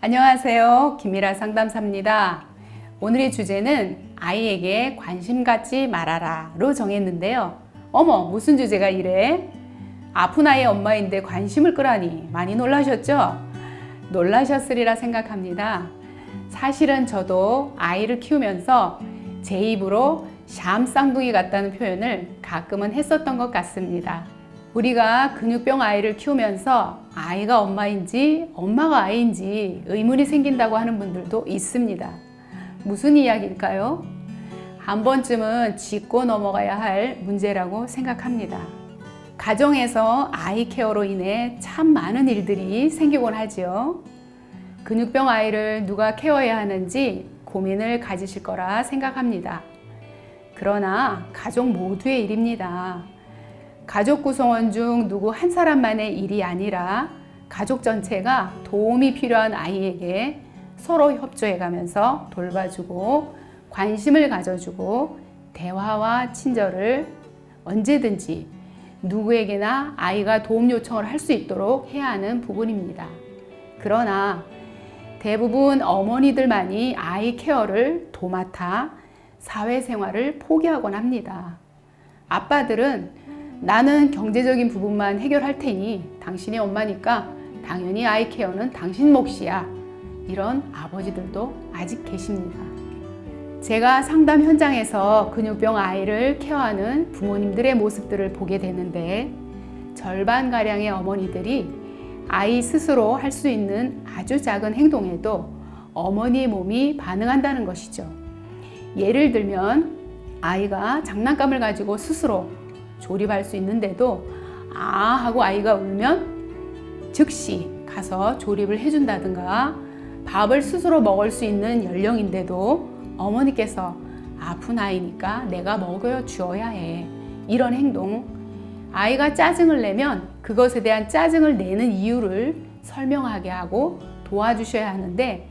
안녕하세요. 김미라 상담사입니다. 오늘의 주제는 아이에게 관심 갖지 말아라로 정했는데요. 어머, 무슨 주제가 이래? 아픈 아이의 엄마인데 관심을 끄라니 많이 놀라셨죠? 놀라셨으리라 생각합니다. 사실은 저도 아이를 키우면서 제 입으로 샴 쌍둥이 같다는 표현을 가끔은 했었던 것 같습니다. 우리가 근육병 아이를 키우면서 아이가 엄마인지 엄마가 아이인지 의문이 생긴다고 하는 분들도 있습니다. 무슨 이야기일까요? 한 번쯤은 짚고 넘어가야 할 문제라고 생각합니다. 가정에서 아이 케어로 인해 참 많은 일들이 생기곤 하지요. 근육병 아이를 누가 케어해야 하는지 고민을 가지실 거라 생각합니다. 그러나 가족 모두의 일입니다. 가족 구성원 중 누구 한 사람만의 일이 아니라 가족 전체가 도움이 필요한 아이에게 서로 협조해가면서 돌봐주고 관심을 가져주고 대화와 친절을 언제든지 누구에게나 아이가 도움 요청을 할 수 있도록 해야 하는 부분입니다. 그러나 대부분 어머니들만이 아이 케어를 도맡아 사회생활을 포기하곤 합니다. 아빠들은 나는 경제적인 부분만 해결할 테니 당신이 엄마니까 당연히 아이 케어는 당신 몫이야. 이런 아버지들도 아직 계십니다. 제가 상담 현장에서 근육병 아이를 케어하는 부모님들의 모습들을 보게 되는데 절반가량의 어머니들이 아이 스스로 할 수 있는 아주 작은 행동에도 어머니의 몸이 반응한다는 것이죠. 예를 들면 아이가 장난감을 가지고 스스로 조립할 수 있는데도 아 하고 아이가 울면 즉시 가서 조립을 해준다든가 밥을 스스로 먹을 수 있는 연령인데도 어머니께서 아픈 아이니까 내가 먹여 주어야 해. 이런 행동. 아이가 짜증을 내면 그것에 대한 짜증을 내는 이유를 설명하게 하고 도와주셔야 하는데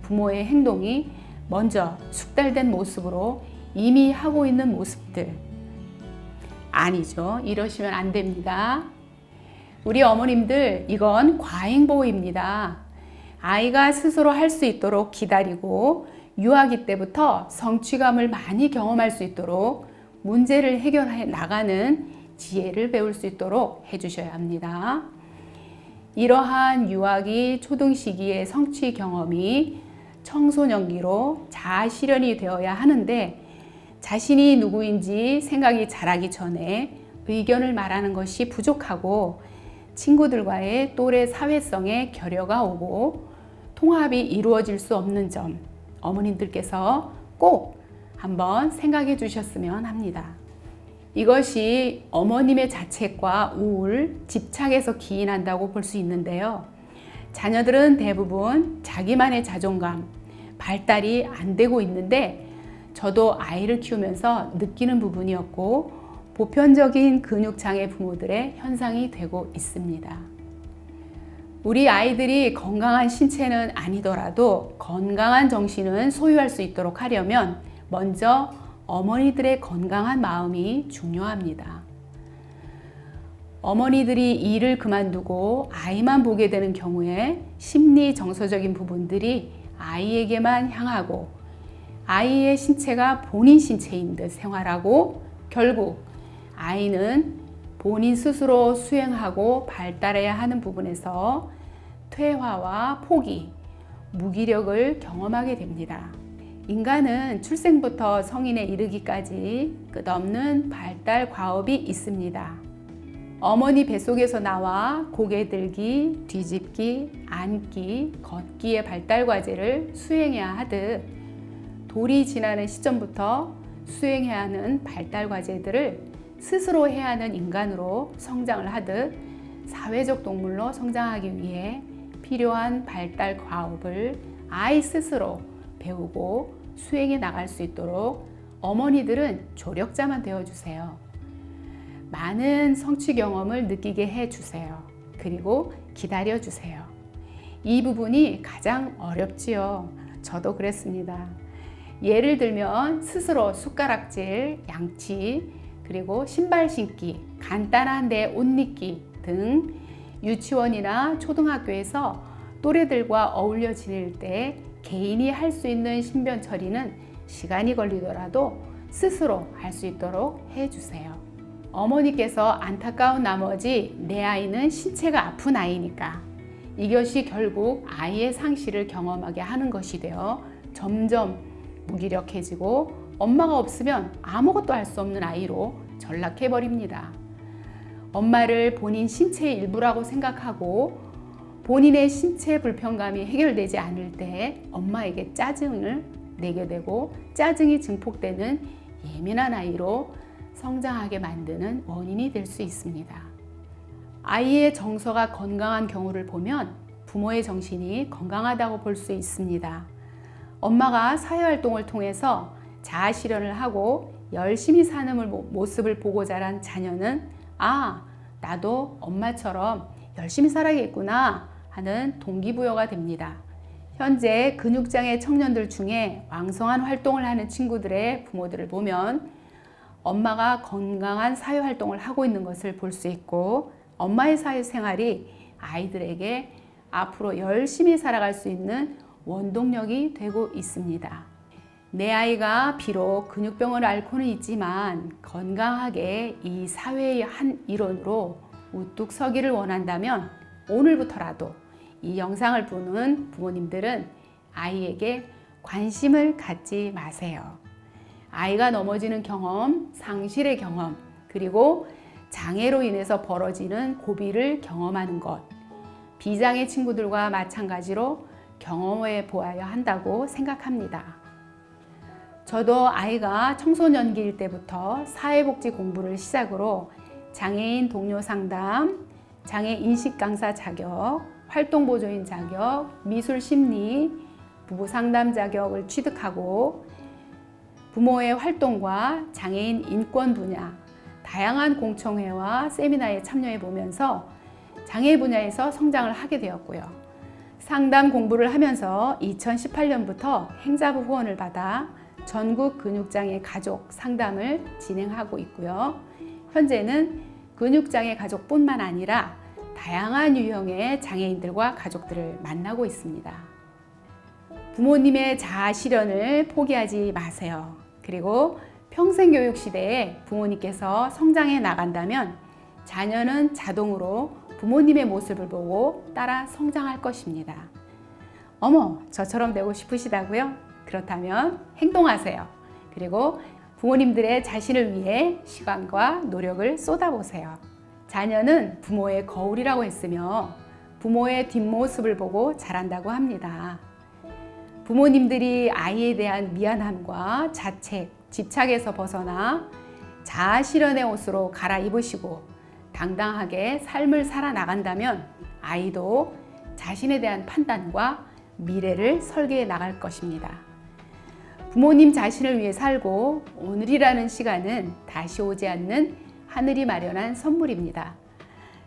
부모의 행동이 먼저 숙달된 모습으로 이미 하고 있는 모습들. 아니죠. 이러시면 안 됩니다. 우리 어머님들, 이건 과잉보호입니다. 아이가 스스로 할 수 있도록 기다리고 유아기 때부터 성취감을 많이 경험할 수 있도록 문제를 해결해 나가는 지혜를 배울 수 있도록 해주셔야 합니다. 이러한 유아기 초등 시기의 성취 경험이 청소년기로 자아 실현이 되어야 하는데 자신이 누구인지 생각이 자라기 전에 의견을 말하는 것이 부족하고 친구들과의 또래 사회성에 결여가 오고 통합이 이루어질 수 없는 점 어머님들께서 꼭 한번 생각해 주셨으면 합니다. 이것이 어머님의 자책과 우울, 집착에서 기인한다고 볼 수 있는데요. 자녀들은 대부분 자기만의 자존감, 발달이 안 되고 있는데 저도 아이를 키우면서 느끼는 부분이었고 보편적인 근육장애 부모들의 현상이 되고 있습니다. 우리 아이들이 건강한 신체는 아니더라도 건강한 정신은 소유할 수 있도록 하려면 먼저 어머니들의 건강한 마음이 중요합니다. 어머니들이 일을 그만두고 아이만 보게 되는 경우에 심리 정서적인 부분들이 아이에게만 향하고 아이의 신체가 본인 신체인 듯 생활하고 결국 아이는 본인 스스로 수행하고 발달해야 하는 부분에서 퇴화와 포기, 무기력을 경험하게 됩니다. 인간은 출생부터 성인에 이르기까지 끝없는 발달 과업이 있습니다. 어머니 뱃속에서 나와 고개 들기, 뒤집기, 앉기, 걷기의 발달 과제를 수행해야 하듯 돌이 지나는 시점부터 수행해야 하는 발달 과제들을 스스로 해야 하는 인간으로 성장을 하듯 사회적 동물로 성장하기 위해 필요한 발달 과업을 아이 스스로 배우고 수행해 나갈 수 있도록 어머니들은 조력자만 되어주세요. 많은 성취 경험을 느끼게 해주세요. 그리고 기다려주세요. 이 부분이 가장 어렵지요. 저도 그랬습니다. 예를 들면 스스로 숟가락질, 양치, 그리고 신발 신기, 간단한 내 옷 입기 등 유치원이나 초등학교에서 또래들과 어울려 지낼 때 개인이 할 수 있는 신변 처리는 시간이 걸리더라도 스스로 할 수 있도록 해주세요. 어머니께서 안타까운 나머지 내 아이는 신체가 아픈 아이니까 이것이 결국 아이의 상실을 경험하게 하는 것이 되어 점점 무기력해지고 엄마가 없으면 아무것도 할 수 없는 아이로 전락해버립니다. 엄마를 본인 신체의 일부라고 생각하고 본인의 신체 불편감이 해결되지 않을 때 엄마에게 짜증을 내게 되고 짜증이 증폭되는 예민한 아이로 성장하게 만드는 원인이 될 수 있습니다. 아이의 정서가 건강한 경우를 보면 부모의 정신이 건강하다고 볼 수 있습니다. 엄마가 사회활동을 통해서 자아 실현을 하고 열심히 사는 모습을 보고 자란 자녀는 나도 엄마처럼 열심히 살아야겠구나 하는 동기부여가 됩니다. 현재 근육장애 청년들 중에 왕성한 활동을 하는 친구들의 부모들을 보면 엄마가 건강한 사회활동을 하고 있는 것을 볼 수 있고 엄마의 사회생활이 아이들에게 앞으로 열심히 살아갈 수 있는 원동력이 되고 있습니다. 내 아이가 비록 근육병을 앓고는 있지만 건강하게 이 사회의 한 일원으로 우뚝 서기를 원한다면 오늘부터라도 이 영상을 보는 부모님들은 아이에게 관심을 갖지 마세요. 아이가 넘어지는 경험, 상실의 경험, 그리고 장애로 인해서 벌어지는 고비를 경험하는 것, 비장애 친구들과 마찬가지로 경험해 보아야 한다고 생각합니다. 저도 아이가 청소년기일 때부터 사회복지 공부를 시작으로 장애인 동료 상담, 장애 인식 강사 자격, 활동보조인 자격, 미술 심리, 부부 상담 자격을 취득하고 부모의 활동과 장애인 인권 분야, 다양한 공청회와 세미나에 참여해 보면서 장애 분야에서 성장을 하게 되었고요. 상담 공부를 하면서 2018년부터 행자부 후원을 받아 전국 근육장애 가족 상담을 진행하고 있고요. 현재는 근육장애 가족뿐만 아니라 다양한 유형의 장애인들과 가족들을 만나고 있습니다. 부모님의 자아 실현을 포기하지 마세요. 그리고 평생교육 시대에 부모님께서 성장해 나간다면 자녀는 자동으로 부모님의 모습을 보고 따라 성장할 것입니다. 어머, 저처럼 되고 싶으시다고요? 그렇다면 행동하세요. 그리고 부모님들의 자신을 위해 시간과 노력을 쏟아보세요. 자녀는 부모의 거울이라고 했으며 부모의 뒷모습을 보고 자란다고 합니다. 부모님들이 아이에 대한 미안함과 자책, 집착에서 벗어나 자아 실현의 옷으로 갈아입으시고 당당하게 삶을 살아나간다면 아이도 자신에 대한 판단과 미래를 설계해 나갈 것입니다. 부모님 자신을 위해 살고 오늘이라는 시간은 다시 오지 않는 하늘이 마련한 선물입니다.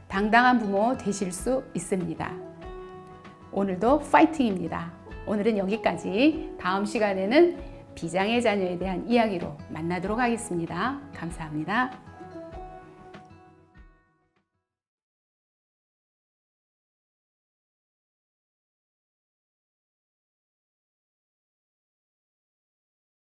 당당한 부모 되실 수 있습니다. 오늘도 파이팅입니다. 오늘은 여기까지. 다음 시간에는 비장애 자녀에 대한 이야기로 만나도록 하겠습니다. 감사합니다.